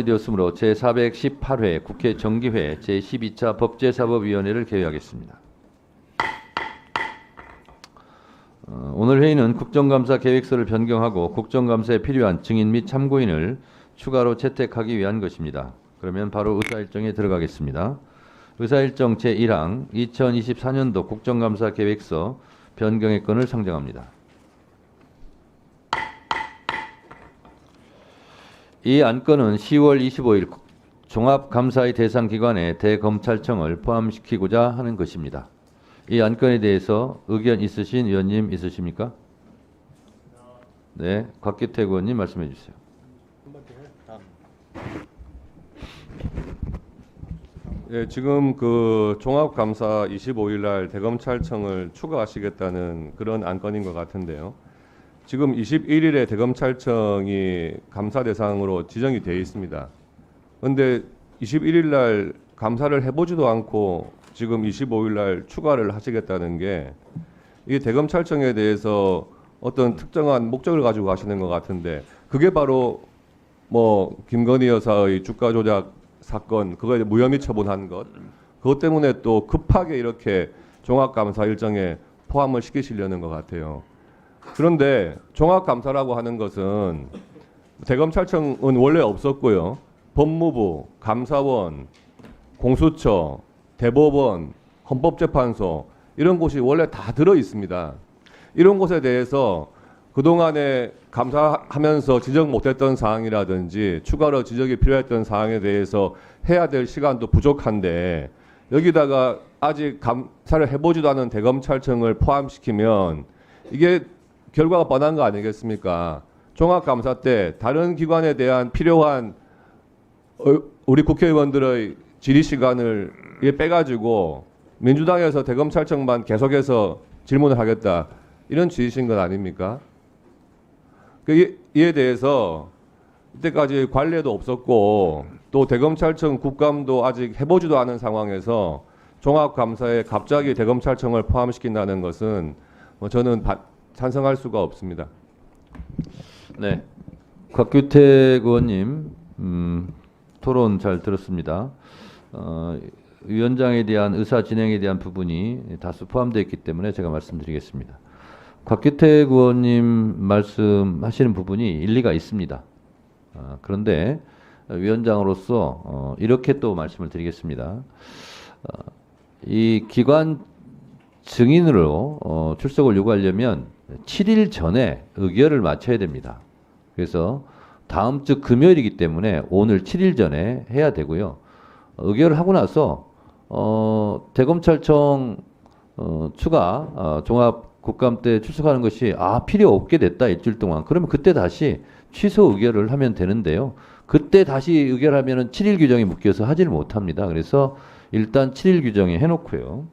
완료되었으므로 제418회 국회 정기회 제12차 법제사법위원회를 개회하겠습니다. 오늘 회의는 국정감사 계획서를 변경하고 국정감사에 필요한 증인 및 참고인을 추가로 채택하기 위한 것입니다. 그러면 바로 의사일정에 들어가겠습니다. 의사일정 제1항 2024년도 국정감사 계획서 변경의 건을 상정합니다. 이 안건은 10월 25일 종합감사의 대상 기관에 대검찰청을 포함시키고자 하는 것입니다. 이 안건에 대해서 의견 있으신 의원님 있으십니까? 네, 곽규택 의원님 말씀해 주세요. 예, 지금 그 종합감사 25일 날 대검찰청을 추가하시겠다는 그런 안건인 것 같은데요. 지금 21일에 대검찰청이 감사 대상으로 지정이 되어 있습니다. 그런데 21일 날 감사를 해보지도 않고 지금 25일 날 추가를 하시겠다는 게 이게 대검찰청에 대해서 어떤 특정한 목적을 가지고 하시는 것 같은데 그게 바로 뭐 김건희 여사의 주가 조작 사건 그거에 무혐의 처분한 것 그것 때문에 또 급하게 이렇게 종합감사 일정에 포함을 시키시려는 것 같아요. 그런데 종합감사라고 하는 것은 대검찰청은 원래 없었고요. 법무부, 감사원, 공수처, 대법원, 헌법재판소 이런 곳이 원래 다 들어 있습니다. 이런 곳에 대해서 그동안에 감사하면서 지적 못했던 사항이라든지 추가로 지적이 필요했던 사항에 대해서 해야 될 시간도 부족한데 여기다가 아직 감사를 해보지도 않은 대검찰청을 포함시키면 이게 결과가 뻔한 거 아니겠습니까? 종합감사 때 다른 기관에 대한 필요한 우리 국회의원들의 질의 시간을 빼가지고 민주당에서 대검찰청만 계속해서 질문을 하겠다 이런 취지신 건 아닙니까? 이에 대해서 이때까지 관례도 없었고 또 대검찰청 국감도 아직 해보지도 않은 상황에서 종합감사에 갑자기 대검찰청을 포함시킨다는 것은 저는 찬성할 수가 없습니다. 네, 곽규택 의원님 토론 잘 들었습니다. 위원장에 대한 의사 진행에 대한 부분이 다수 포함되어 있기 때문에 제가 말씀드리겠습니다. 곽규택 의원님 말씀하시는 부분이 일리가 있습니다. 그런데 위원장으로서 이렇게 또 말씀을 드리겠습니다. 이 기관 증인으로 출석을 요구하려면 7일 전에 의결을 마쳐야 됩니다. 그래서 다음 주 금요일이기 때문에 오늘 7일 전에 해야 되고요. 의결을 하고 나서 대검찰청 추가 종합 국감 때 출석하는 것이 필요 없게 됐다 일주일 동안 그러면 그때 다시 취소 의결을 하면 되는데요. 그때 다시 의결하면은 7일 규정에 묶여서 하지를 못합니다. 그래서 일단 7일 규정에 해놓고요.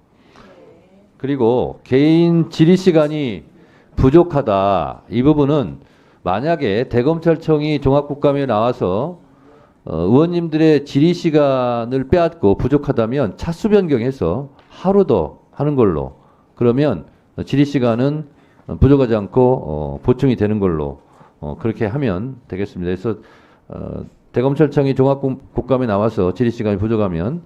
그리고 개인 질의 시간이 부족하다 이 부분은 만약에 대검찰청이 종합국감에 나와서 의원님들의 질의 시간을 빼앗고 부족하다면 차수 변경해서 하루 더 하는 걸로 그러면 질의 시간은 부족하지 않고 보충이 되는 걸로 그렇게 하면 되겠습니다. 그래서 대검찰청이 종합국감에 나와서 질의 시간이 부족하면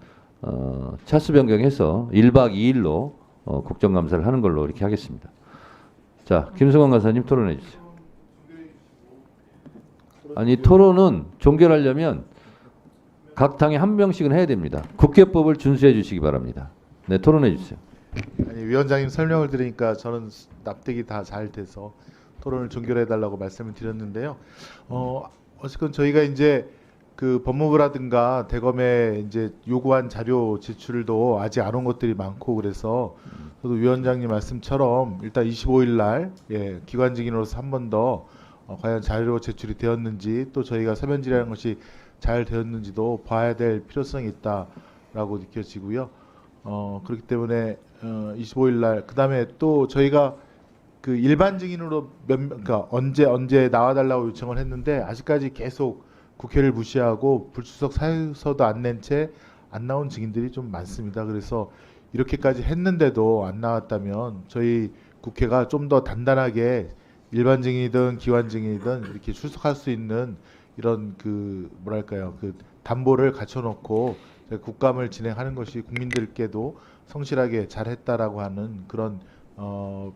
차수 변경해서 1박 2일로 국정감사를 하는 걸로 이렇게 하겠습니다. 자, 김승환 간사님 토론해 주세요. 아니 토론은 종결하려면 각 당에 한 명씩은 해야 됩니다. 국회법을 준수해 주시기 바랍니다. 네, 토론해 주세요. 아니 위원장님 설명을 들으니까 저는 납득이 다 잘 돼서 토론을 종결해 달라고 말씀을 드렸는데요. 어쨌건 저희가 이제 그 법무부라든가 대검에 이제 요구한 자료 제출도 아직 안 온 것들이 많고 그래서 저도 위원장님 말씀처럼 일단 25일 날 기관 증인으로서 한 번 더 과연 자료 제출이 되었는지 또 저희가 서면 질의하는 것이 잘 되었는지도 봐야 될 필요성이 있다라고 느껴지고요. 그렇기 때문에 25일 날 그다음에 또 저희가 그 일반 증인으로 그러니까 언제 나와달라고 요청을 했는데 아직까지 계속 국회를 무시하고 불출석 사유서도 안 낸 채 안 나온 증인들이 좀 많습니다. 그래서 이렇게까지 했는데도 안 나왔다면 저희 국회가 좀 더 단단하게 일반 증인이든 기관 증인이든 이렇게 출석할 수 있는 이런 그 뭐랄까요 그 담보를 갖춰놓고 국감을 진행하는 것이 국민들께도 성실하게 잘했다라고 하는 그런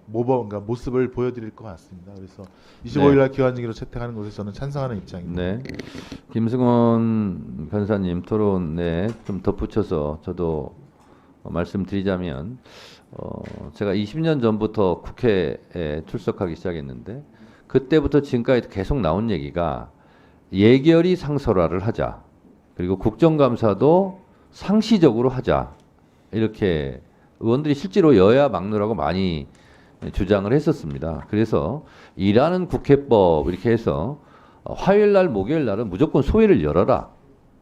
모범, 그러니까 모습을 보여드릴 것 같습니다. 그래서 25일날 기관징계로 채택하는 것에 저는 찬성하는 입장입니다. 네. 김승원 변사님 토론에 좀 덧붙여서 저도 말씀드리자면 제가 20년 전부터 국회에 출석하기 시작했는데 그때부터 지금까지 계속 나온 얘기가 예결위 상설화를 하자. 그리고 국정감사도 상시적으로 하자. 이렇게 의원들이 실제로 여야 막론하고 많이 주장을 했었습니다. 그래서 일하는 국회법 이렇게 해서 화요일 날, 목요일 날은 무조건 소위를 열어라.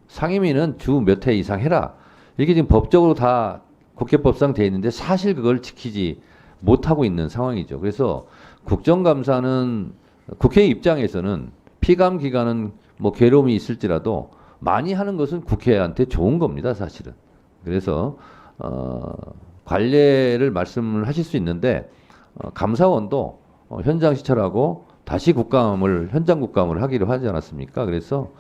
상임위는 주 몇 회 이상 해라. 이게 지금 법적으로 다 국회법상 돼 있는데 사실 그걸 지키지 못하고 있는 상황이죠. 그래서 국정감사는 국회 입장에서는 피감 기간은 뭐 괴로움이 있을지라도 많이 하는 것은 국회한테 좋은 겁니다, 사실은. 그래서 관례를 말씀을 하실 수 있는데 감사원도 현장 시찰하고 다시 현장 국감을 하기로 하지 않았습니까? 그래서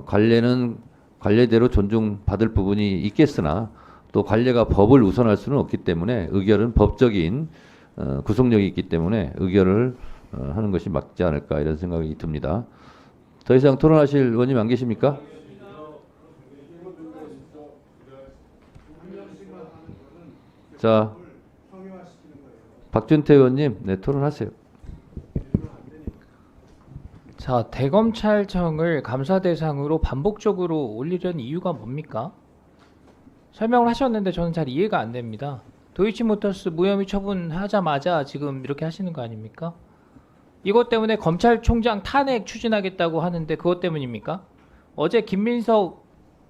관례는 관례대로 존중받을 부분이 있겠으나 또 관례가 법을 우선할 수는 없기 때문에 의결은 법적인 구속력이 있기 때문에 의결을 하는 것이 맞지 않을까 이런 생각이 듭니다. 더 이상 토론하실 의원님 안 계십니까? 자, 박준태 의원님, 네, 토론하세요. 자, 대검찰청을 감사 대상으로 반복적으로 올리려는 이유가 뭡니까? 설명을 하셨는데 저는 잘 이해가 안 됩니다. 도이치모터스 무혐의 처분하자마자 지금 이렇게 하시는 거 아닙니까? 이것 때문에 검찰총장 탄핵 추진하겠다고 하는데 그것 때문입니까? 어제 김민석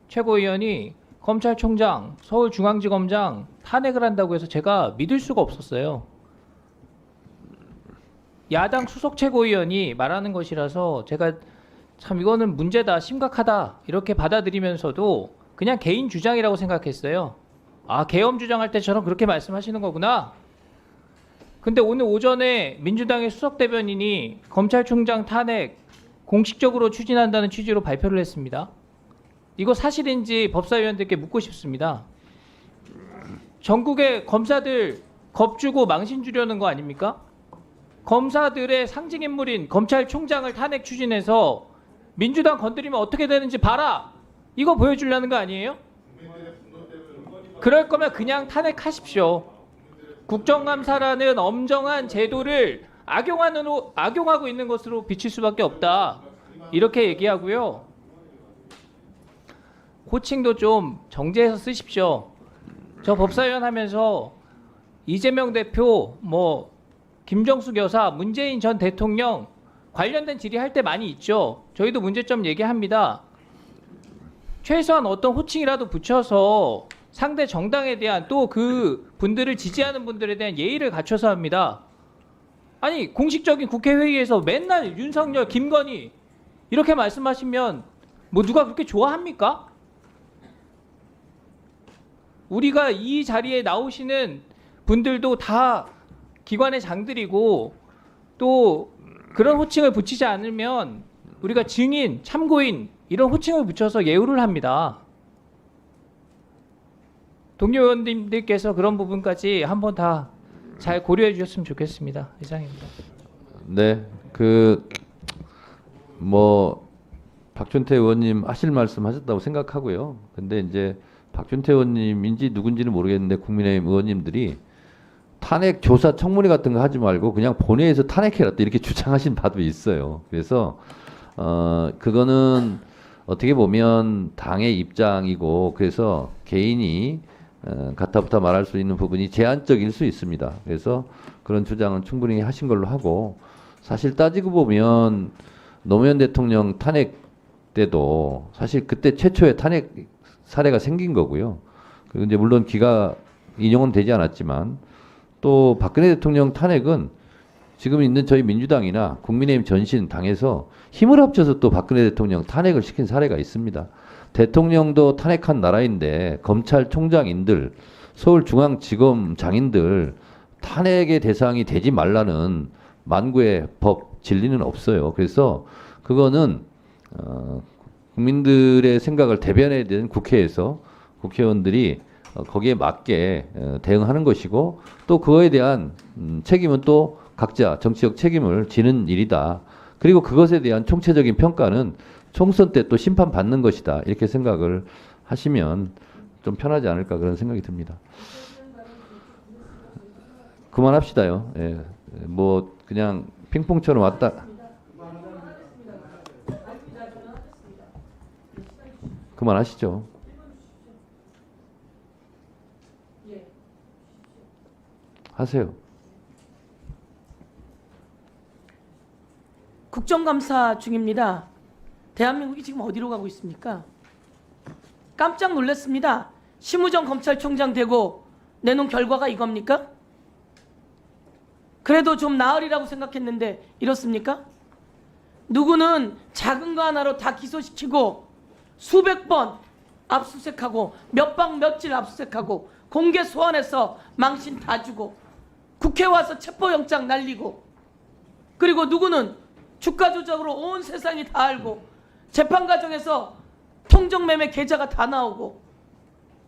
최고위원이 검찰총장, 서울중앙지검장 탄핵을 한다고 해서 제가 믿을 수가 없었어요. 야당 수석 최고위원이 말하는 것이라서 제가 참 이거는 문제다, 심각하다 이렇게 받아들이면서도 그냥 개인 주장이라고 생각했어요. 아, 계엄 주장할 때처럼 그렇게 말씀하시는 거구나. 근데 오늘 오전에 민주당의 수석 대변인이 검찰총장 탄핵 공식적으로 추진한다는 취지로 발표를 했습니다. 이거 사실인지 법사위원들께 묻고 싶습니다. 전국의 검사들 겁주고 망신 주려는 거 아닙니까? 검사들의 상징인물인 검찰총장을 탄핵 추진해서 민주당 건드리면 어떻게 되는지 봐라. 이거 보여주려는 거 아니에요? 그럴 거면 그냥 탄핵하십시오. 국정감사라는 엄정한 제도를 악용하고 있는 것으로 비칠 수밖에 없다. 이렇게 얘기하고요. 호칭도 좀 정제해서 쓰십시오. 저 법사위원 하면서 이재명 대표, 김정숙 여사, 문재인 전 대통령 관련된 질의할 때 많이 있죠. 저희도 문제점 얘기합니다. 최소한 어떤 호칭이라도 붙여서 상대 정당에 대한 또 그 분들을 지지하는 분들에 대한 예의를 갖춰서 합니다. 아니 공식적인 국회 회의에서 맨날 윤석열, 김건희 이렇게 말씀하시면 누가 그렇게 좋아합니까? 우리가 이 자리에 나오시는 분들도 다 기관의 장들이고 또 그런 호칭을 붙이지 않으면 우리가 증인, 참고인 이런 호칭을 붙여서 예우를 합니다. 동료 의원님들께서 그런 부분까지 한번 다 잘 고려해 주셨으면 좋겠습니다. 이상입니다. 네, 박준태 의원님 하실 말씀 하셨다고 생각하고요. 근데 이제 박준태 의원님인지 누군지는 모르겠는데 국민의힘 의원님들이 탄핵 조사 청문회 같은 거 하지 말고 그냥 본회의에서 탄핵해라 이렇게 주장하신 바도 있어요. 그래서 그거는 어떻게 보면 당의 입장이고 그래서 개인이 가타부타 말할 수 있는 부분이 제한적일 수 있습니다. 그래서 그런 주장은 충분히 하신 걸로 하고 사실 따지고 보면 노무현 대통령 탄핵 때도 사실 그때 최초의 탄핵 사례가 생긴 거고요. 그리고 이제 물론 기가 인용은 되지 않았지만 또 박근혜 대통령 탄핵은 지금 있는 저희 민주당이나 국민의힘 전신 당에서 힘을 합쳐서 또 박근혜 대통령 탄핵을 시킨 사례가 있습니다. 대통령도 탄핵한 나라인데 검찰총장인들, 서울중앙지검장인들 탄핵의 대상이 되지 말라는 만구의 법 진리는 없어요. 그래서 그거는 국민들의 생각을 대변해야 되는 국회에서 국회의원들이 거기에 맞게 대응하는 것이고 또 그거에 대한 책임은 또 각자 정치적 책임을 지는 일이다. 그리고 그것에 대한 총체적인 평가는 총선 때 또 심판받는 것이다. 이렇게 생각을 하시면 좀 편하지 않을까 그런 생각이 듭니다. 그만합시다요. 예. 뭐 그냥 핑퐁처럼 왔다. 그만하시죠. 하세요. 국정감사 중입니다. 대한민국이 지금 어디로 가고 있습니까? 깜짝 놀랐습니다. 심우정 검찰총장 되고 내놓은 결과가 이겁니까? 그래도 좀 나으리라고 생각했는데 이렇습니까? 누구는 작은 거 하나로 다 기소시키고 수백 번 압수수색하고 몇 방 며칠 압수수색하고 공개 소환해서 망신 다 주고 국회 와서 체포영장 날리고 그리고 누구는 주가 조작으로 온 세상이 다 알고 재판 과정에서 통정매매 계좌가 다 나오고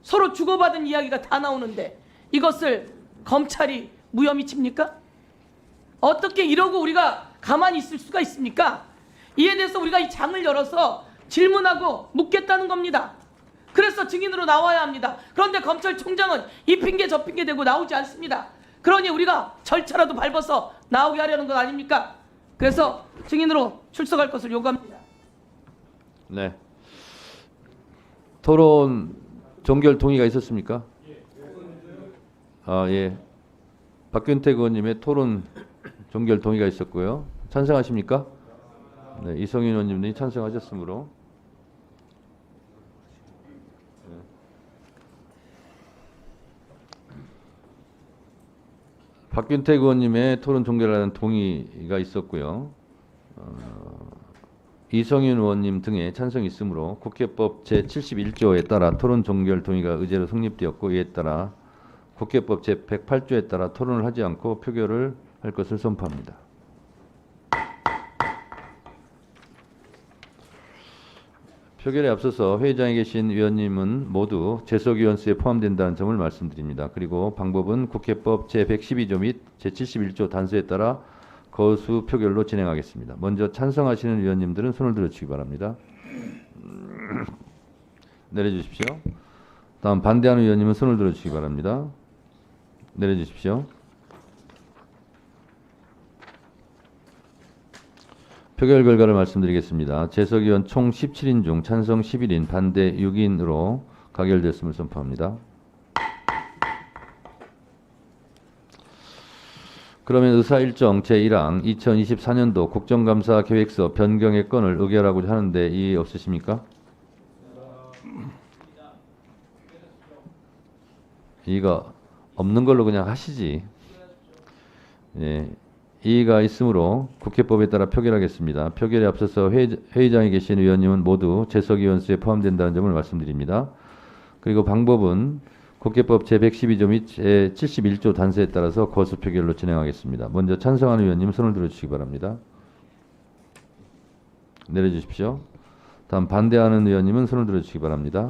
서로 주고받은 이야기가 다 나오는데 이것을 검찰이 무혐의 칩니까? 어떻게 이러고 우리가 가만히 있을 수가 있습니까? 이에 대해서 우리가 이 장을 열어서 질문하고 묻겠다는 겁니다. 그래서 증인으로 나와야 합니다. 그런데 검찰총장은 이 핑계 저 핑계 대고 나오지 않습니다. 그러니 우리가 절차라도 밟아서 나오게 하려는 것 아닙니까? 그래서 증인으로 출석할 것을 요구합니다. 네. 토론 종결 동의가 있었습니까? 아, 예. 박균택 의원님의 토론 종결 동의가 있었고요. 찬성하십니까? 네, 이성윤 의원님이 찬성하셨으므로 박균택 의원님의 토론 종결하는 동의가 있었고요. 이성윤 의원님 등의 찬성이 있으므로 국회법 제71조에 따라 토론 종결 동의가 의제로 성립되었고 이에 따라 국회법 제108조에 따라 토론을 하지 않고 표결을 할 것을 선포합니다. 표결에 앞서서 회의장에 계신 위원님은 모두 재석위원 수에 포함된다는 점을 말씀드립니다. 그리고 방법은 국회법 제112조 및 제71조 단서에 따라 거수 표결로 진행하겠습니다. 먼저 찬성하시는 위원님들은 손을 들어주시기 바랍니다. 내려주십시오. 다음 반대하는 위원님은 손을 들어주시기 바랍니다. 내려주십시오. 표결 결과를 말씀드리겠습니다. 재석위원 총 17인 중 찬성 11인, 반대 6인으로 가결됐음을 선포합니다. 그러면 의사일정 제1항 2024년도 국정감사 계획서 변경의 건을 의결하고자 하는데 이의 없으십니까? 이의가 없는 걸로 그냥 하시지. 예. 이의가 있으므로 국회법에 따라 표결하겠습니다. 표결에 앞서서 회의장에 계신 의원님은 모두 재석위원 수에 포함된다는 점을 말씀드립니다. 그리고 방법은 국회법 제112조 및 제71조 단서에 따라서 거수 표결로 진행하겠습니다. 먼저 찬성하는 의원님 손을 들어주시기 바랍니다. 내려주십시오. 다음 반대하는 의원님은 손을 들어주시기 바랍니다.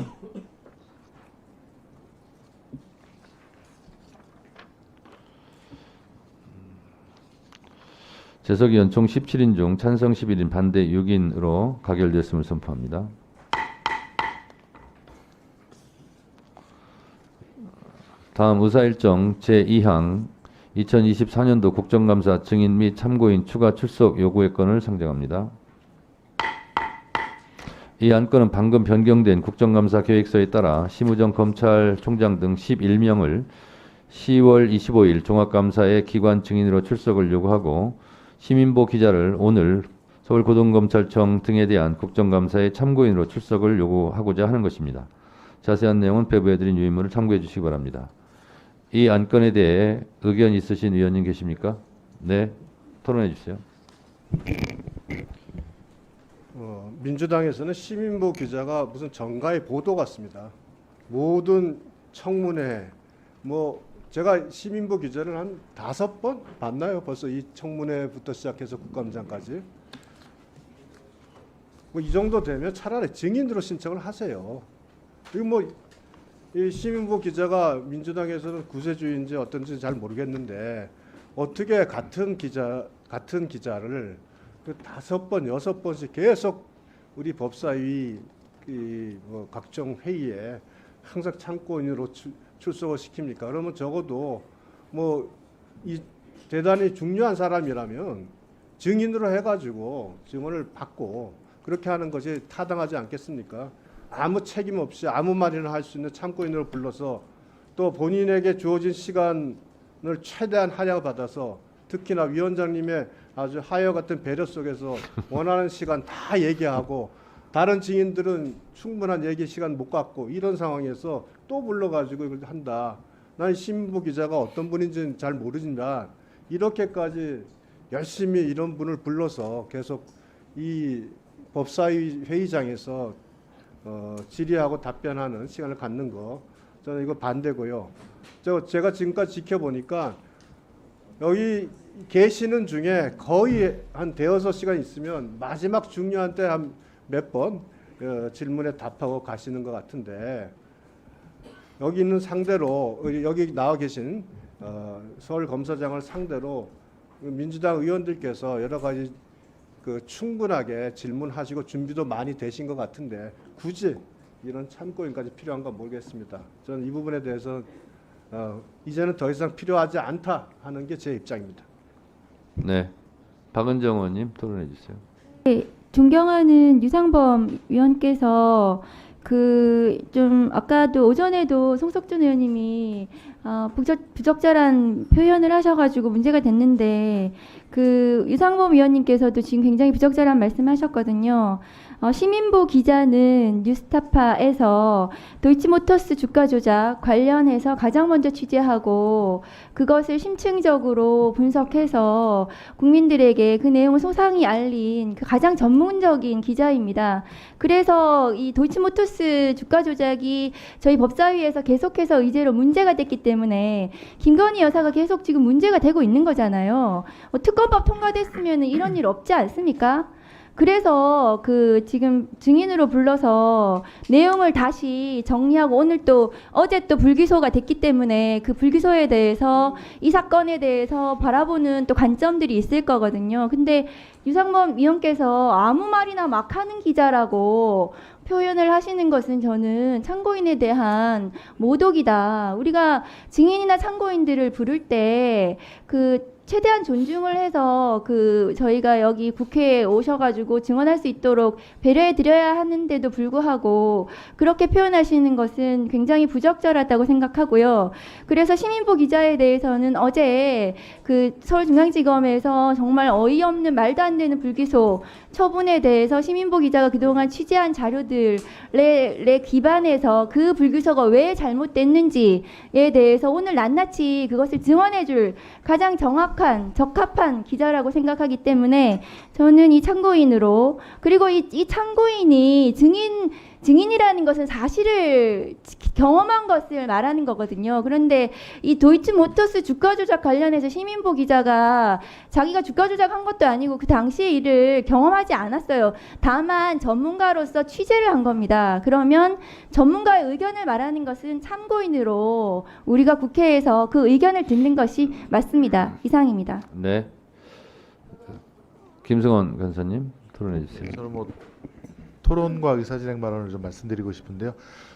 재석위원 총 17인 중 찬성 11인, 반대 6인으로 가결됐음을 선포합니다. 다음 의사일정 제2항 2024년도 국정감사 증인 및 참고인 추가 출석 요구의 건을 상정합니다. 이 안건은 방금 변경된 국정감사 계획서에 따라 심우정 검찰총장 등 11명을 10월 25일 종합감사의 기관 증인으로 출석을 요구하고 시민보 기자를 오늘 서울고등검찰청 등에 대한 국정감사의 참고인으로 출석을 요구하고자 하는 것입니다. 자세한 내용은 배부해드린 유인물을 참고해 주시기 바랍니다. 이 안건에 대해 의견 있으신 의원님 계십니까? 네, 토론해 주세요. 민주당에서는 시민보 기자가 무슨 정가의 보도 같습니다. 모든 청문회 제가 시민보 기자를 한 5번 봤나요? 벌써 이 청문회부터 시작해서 국감장까지. 뭐 이 정도 되면 차라리 증인으로 신청을 하세요. 그리고 뭐 이 시민보 기자가 민주당에서는 구세주의인지 어떤지 잘 모르겠는데 어떻게 같은 기자를 그 5번, 6번씩 계속 우리 법사위 뭐 각종 회의에 항상 참고인으로 출석을 시킵니까? 그러면 적어도 뭐 이 대단히 중요한 사람이라면 증인으로 해가지고 증언을 받고 그렇게 하는 것이 타당하지 않겠습니까? 아무 책임 없이 아무 말이나 할 수 있는 참고인으로 불러서 또 본인에게 주어진 시간을 최대한 할애받아서 특히나 위원장님의 아주 하여 같은 배려 속에서 원하는 시간 다 얘기하고 다른 증인들은 충분한 얘기 시간 못 갖고 이런 상황에서 또 불러가지고 이걸 한다. 난 신부 기자가 어떤 분인지는 잘 모르지만 이렇게까지 열심히 이런 분을 불러서 계속 이 법사위 회의장에서 질의하고 답변하는 시간을 갖는 거 저는 이거 반대고요. 제가 지금까지 지켜보니까 여기 계시는 중에 거의 한 대여섯 시간 있으면 마지막 중요한 때 한 몇 번 질문에 답하고 가시는 것 같은데 여기 있는 상대로 여기 나와 계신 서울 검사장을 상대로 민주당 의원들께서 여러 가지 그 충분하게 질문하시고 준비도 많이 되신 것 같은데 굳이 이런 참고인까지 필요한가 모르겠습니다. 저는 이 부분에 대해서 이제는 더 이상 필요하지 않다 하는 게 제 입장입니다. 네, 박은정 의원님 토론해 주세요. 존경하는 유상범 위원께서 그 좀 아까도 오전에도 송석준 의원님이 부적절한 표현을 하셔가지고 문제가 됐는데 그 유상범 위원님께서도 지금 굉장히 부적절한 말씀하셨거든요. 시민보 기자는 뉴스타파에서 도이치모터스 주가 조작 관련해서 가장 먼저 취재하고 그것을 심층적으로 분석해서 국민들에게 그 내용을 소상히 알린 그 가장 전문적인 기자입니다. 그래서 이 도이치모터스 주가 조작이 저희 법사위에서 계속해서 의제로 문제가 됐기 때문에 김건희 여사가 계속 지금 문제가 되고 있는 거잖아요. 특검법 통과됐으면 이런 일 없지 않습니까? 그래서 그 지금 증인으로 불러서 내용을 다시 정리하고 오늘 또 어제 또 불기소가 됐기 때문에 그 불기소에 대해서 이 사건에 대해서 바라보는 또 관점들이 있을 거거든요. 근데 유상범 위원께서 아무 말이나 막 하는 기자라고 표현을 하시는 것은 저는 참고인에 대한 모독이다. 우리가 증인이나 참고인들을 부를 때 그 최대한 존중을 해서 그 저희가 여기 국회에 오셔가지고 증언할 수 있도록 배려해 드려야 하는데도 불구하고 그렇게 표현하시는 것은 굉장히 부적절하다고 생각하고요. 그래서 시민보 기자에 대해서는 어제 그 서울중앙지검에서 정말 어이없는 말도 안 되는 불기소 처분에 대해서 시민보 기자가 그동안 취재한 자료들에 기반해서 그 불기소가 왜 잘못됐는지에 대해서 오늘 낱낱이 그것을 증언해줄 가장 적합한 기자라고 생각하기 때문에 저는 이 참고인으로 그리고 이 참고인이 증인이라는 것은 사실을 경험한 것을 말하는 거거든요. 그런데 이 도이치모터스 주가 조작 관련해서 시민보 기자가 자기가 주가 조작한 것도 아니고 그 당시의 일을 경험하지 않았어요. 다만 전문가로서 취재를 한 겁니다. 그러면 전문가의 의견을 말하는 것은 참고인으로 우리가 국회에서 그 의견을 듣는 것이 맞습니다. 이상입니다. 네, 김승원 간사님 토론해 주세요. 저는 뭐 토론과 의사진행 발언을 좀 말씀드리고 싶은데요.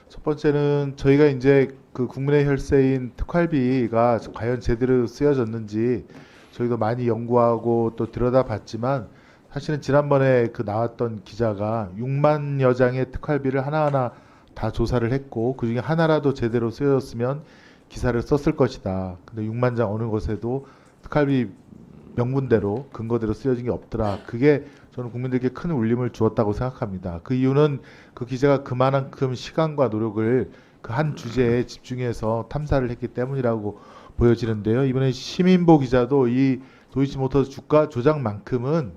첫 번째는 저희가 이제 그 국민의 혈세인 특활비가 과연 제대로 쓰여졌는지 저희도 많이 연구하고 또 들여다봤지만 사실은 지난번에 그 나왔던 기자가 6만여 장의 특활비를 하나하나 다 조사를 했고 그중에 하나라도 제대로 쓰여졌으면 기사를 썼을 것이다. 근데 6만 장 어느 곳에도 특활비 명분대로 근거대로 쓰여진 게 없더라. 그게 저는 국민들께 큰 울림을 주었다고 생각합니다. 그 이유는 그 기자가 그만큼 시간과 노력을 그 한 주제에 집중해서 탐사를 했기 때문이라고 보여지는데요. 이번에 시민보 기자도 이 도이치모터스 주가 조작만큼은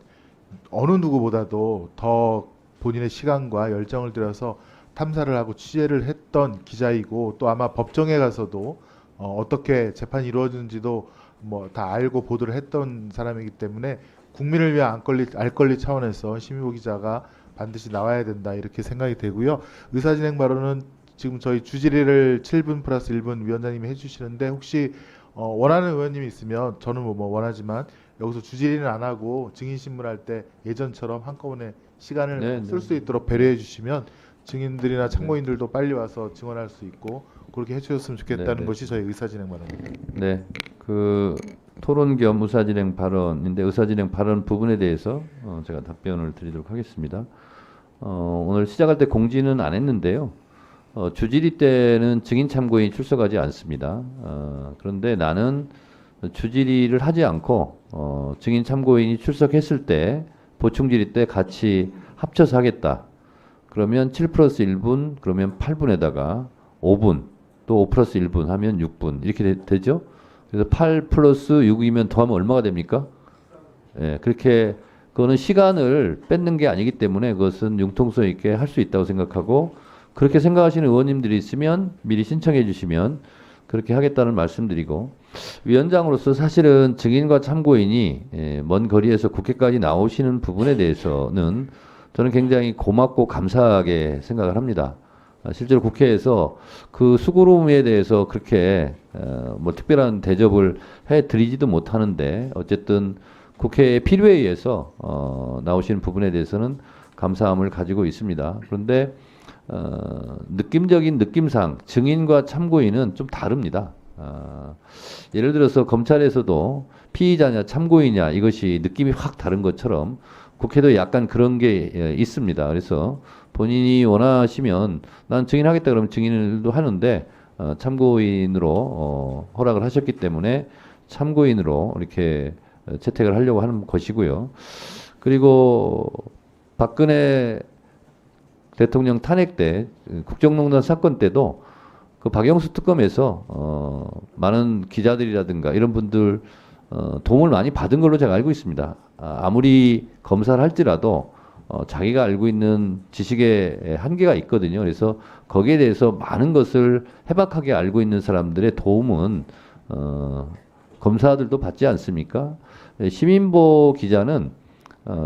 어느 누구보다도 더 본인의 시간과 열정을 들여서 탐사를 하고 취재를 했던 기자이고 또 아마 법정에 가서도 어떻게 재판이 이루어지는지도 뭐 다 알고 보도를 했던 사람이기 때문에 국민을 위한 알 권리 차원에서 시민보 기자가 반드시 나와야 된다 이렇게 생각이 되고요. 의사진행 발언은 지금 저희 주질의를 7분 플러스 1분 위원장님이 해주시는데 혹시 원하는 의원님이 있으면 저는 뭐 원하지만 여기서 주질의는 안 하고 증인 신문할 때 예전처럼 한꺼번에 시간을 네, 쓸 네. 수 있도록 배려해 주시면 증인들이나 참고인들도 빨리 와서 증언할 수 있고 그렇게 해주셨으면 좋겠다는 네, 네. 것이 저희 의사진행 발언입니다. 네, 그 토론 겸 의사진행 발언인데 의사진행 발언 부분에 대해서 제가 답변을 드리도록 하겠습니다. 오늘 시작할 때 공지는 안 했는데요. 주질의 때는 증인 참고인이 출석하지 않습니다. 그런데 나는 주질의를 하지 않고 증인 참고인이 출석했을 때 보충질의 때 같이 합쳐서 하겠다. 그러면 7 플러스 1분 그러면 8분에다가 5분 또 5 플러스 1분 하면 6분 이렇게 되죠. 그래서 8 플러스 6이면 더하면 얼마가 됩니까? 예, 그렇게 그거는 시간을 뺏는 게 아니기 때문에 그것은 융통성 있게 할 수 있다고 생각하고 그렇게 생각하시는 의원님들이 있으면 미리 신청해 주시면 그렇게 하겠다는 말씀드리고 위원장으로서 사실은 증인과 참고인이 먼 거리에서 국회까지 나오시는 부분에 대해서는 저는 굉장히 고맙고 감사하게 생각을 합니다. 실제로 국회에서 그 수고로움에 대해서 그렇게 뭐 특별한 대접을 해드리지도 못하는데 어쨌든 국회의 필요에 의해서 나오시는 부분에 대해서는 감사함을 가지고 있습니다. 그런데 느낌적인 느낌상 증인과 참고인은 좀 다릅니다. 예를 들어서 검찰에서도 피의자냐 참고인이냐 이것이 느낌이 확 다른 것처럼 국회도 약간 그런 게 있습니다. 그래서 본인이 원하시면 난 증인하겠다 그러면 증인도 하는데 참고인으로 허락을 하셨기 때문에 참고인으로 이렇게 채택을 하려고 하는 것이고요. 그리고 박근혜 대통령 탄핵 때 국정농단 사건 때도 그 박영수 특검에서 많은 기자들이라든가 이런 분들 도움을 많이 받은 걸로 제가 알고 있습니다. 아무리 검사를 할지라도 자기가 알고 있는 지식의 한계가 있거든요. 그래서 거기에 대해서 많은 것을 해박하게 알고 있는 사람들의 도움은 검사들도 받지 않습니까? 시민보 기자는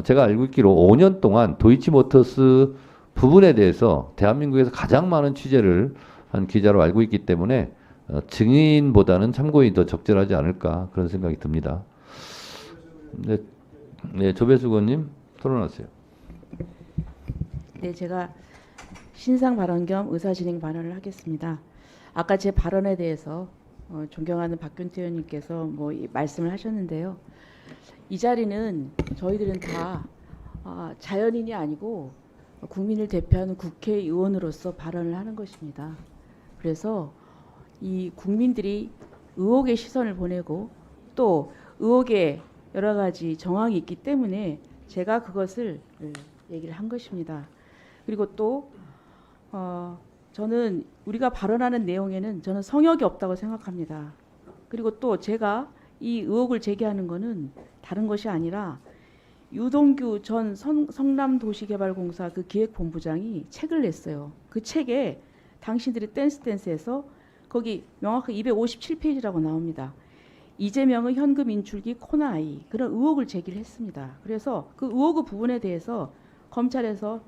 제가 알고 있기로 5년 동안 도이치모터스 부분에 대해서 대한민국에서 가장 많은 취재를 한 기자로 알고 있기 때문에 증인보다는 참고인이 더 적절하지 않을까 그런 생각이 듭니다. 네, 네 조배수 의원님 토론하세요. 네, 제가 신상 발언 겸 의사진행 발언을 하겠습니다. 아까 제 발언에 대해서 존경하는 박균태 의원님께서 말씀을 하셨는데요. 이 자리는 저희들은 다 자연인이 아니고 국민을 대표하는 국회의원으로서 발언을 하는 것입니다. 그래서 이 국민들이 의혹의 시선을 보내고 또 의혹에 여러 가지 정황이 있기 때문에 제가 그것을 얘기를 한 것입니다. 그리고 또 저는 우리가 발언하는 내용에는 저는 성역이 없다고 생각합니다. 그리고 또 제가 이 의혹을 제기하는 것은 다른 것이 아니라 유동규 전 성남도시개발공사 그 기획본부장이 책을 냈어요. 그 책에 당신들이 댄스에서 거기 명확하게 257페이지라고 나옵니다. 이재명의 현금 인출기 코나이 그런 의혹을 제기를 했습니다. 그래서 그 의혹의 부분에 대해서 검찰에서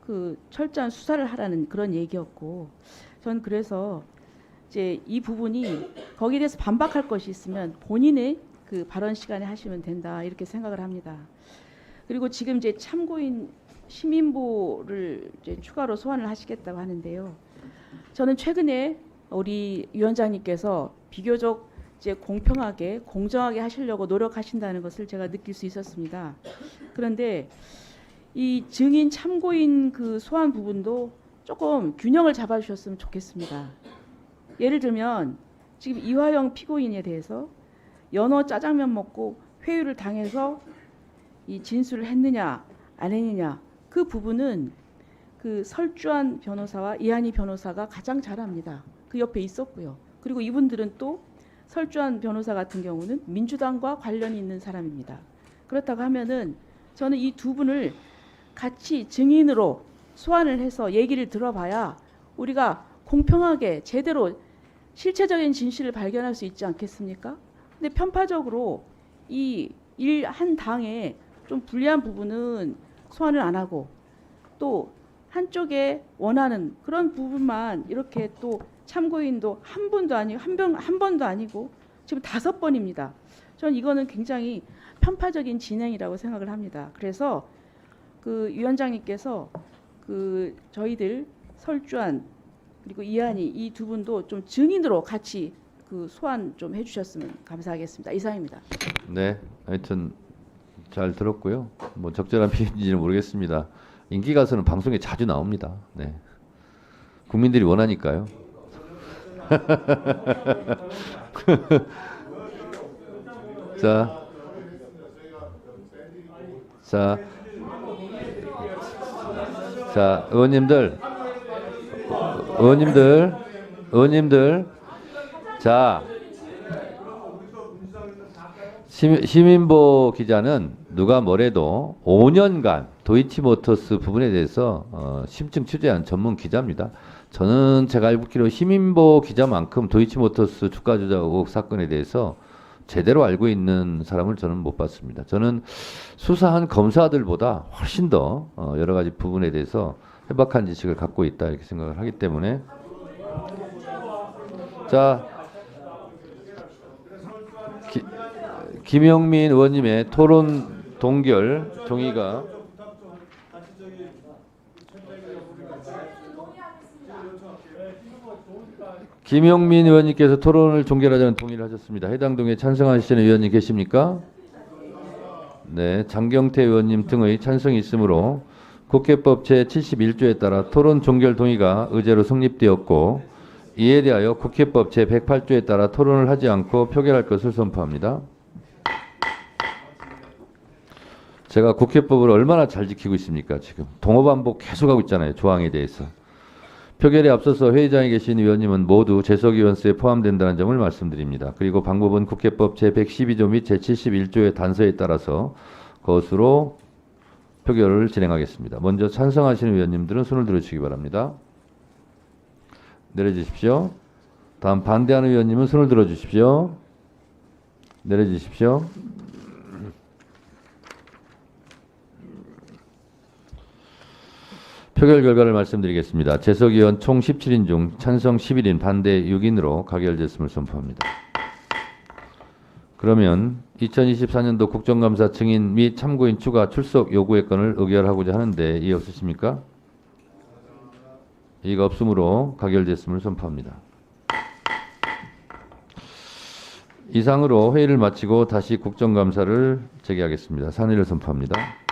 그 철저한 수사를 하라는 그런 얘기였고 전 그래서 이제 이 부분이 거기에 대해서 반박할 것이 있으면 본인의 그 발언 시간에 하시면 된다 이렇게 생각을 합니다. 그리고 지금 이제 참고인 시민보를 이제 추가로 소환을 하시겠다고 하는데요. 저는 최근에 우리 위원장님께서 비교적 이제 공평하게 공정하게 하시려고 노력하신다는 것을 제가 느낄 수 있었습니다. 그런데 이 증인 참고인 그 소환 부분도 조금 균형을 잡아주셨으면 좋겠습니다. 예를 들면 지금 이화영 피고인에 대해서 연어 짜장면 먹고 회유를 당해서 이 진술을 했느냐 안 했느냐 그 부분은 그 설주한 변호사와 이한희 변호사가 가장 잘 압니다. 그 옆에 있었고요. 그리고 이분들은 또 설주한 변호사 같은 경우는 민주당과 관련이 있는 사람입니다. 그렇다고 하면은 저는 이 두 분을 같이 증인으로 소환을 해서 얘기를 들어봐야 우리가 공평하게 제대로 실체적인 진실을 발견할 수 있지 않겠습니까? 근데 편파적으로 이 일 한 당에 좀 불리한 부분은 소환을 안 하고 또 한쪽에 원하는 그런 부분만 이렇게 또 참고인도 한 번도 아니고 한 번도 아니고 지금 5번입니다. 저는 이거는 굉장히 편파적인 진행이라고 생각을 합니다. 그래서 그 위원장님께서 그 저희들 설주안 그리고 이한이 이 두 분도 좀 증인으로 같이 그 소환 좀 해주셨으면 감사하겠습니다. 이상입니다. 네, 하여튼 잘 들었고요. 뭐 적절한 표현인지는 모르겠습니다. 인기 가수는 방송에 자주 나옵니다. 네, 국민들이 원하니까요. 자, 의원님들, 자, 시민보 기자는 누가 뭐래도 5년간 도이치모터스 부분에 대해서 심층 취재한 전문 기자입니다. 저는 제가 알고 있기로 시민보 기자만큼 도이치모터스 주가 조작 의혹 사건에 대해서 제대로 알고 있는 사람을 저는 못 봤습니다. 저는 수사한 검사들보다 훨씬 더 여러 가지 부분에 대해서 해박한 지식을 갖고 있다 이렇게 생각을 하기 때문에 자 김영민 의원님의 토론 동결 동의가 김영민 의원님께서 토론을 종결하자는 동의를 하셨습니다. 해당 동의에 찬성하시는 의원님 계십니까? 네, 장경태 의원님 등의 찬성이 있으므로 국회법 제71조에 따라 토론 종결 동의가 의제로 성립되었고 이에 대하여 국회법 제108조에 따라 토론을 하지 않고 표결할 것을 선포합니다. 제가 국회법을 얼마나 잘 지키고 있습니까? 지금 동어반복 계속하고 있잖아요. 조항에 대해서. 표결에 앞서서 회의장에 계신 의원님은 모두 재석위원수에 포함된다는 점을 말씀드립니다. 그리고 방법은 국회법 제112조 및 제71조의 단서에 따라서 것으로 표결을 진행하겠습니다. 먼저 찬성하시는 의원님들은 손을 들어주시기 바랍니다. 내려주십시오. 다음 반대하는 의원님은 손을 들어주십시오. 내려주십시오. 표결 결과를 말씀드리겠습니다. 재석위원 총 17인 중 찬성 11인, 반대 6인으로 가결됐음을 선포합니다. 그러면 2024년도 국정감사 증인 및 참고인 추가 출석 요구의 건을 의결하고자 하는데 이의 없으십니까? 이의가 없으므로 가결됐음을 선포합니다. 이상으로 회의를 마치고 다시 국정감사를 재개하겠습니다. 산의를 선포합니다.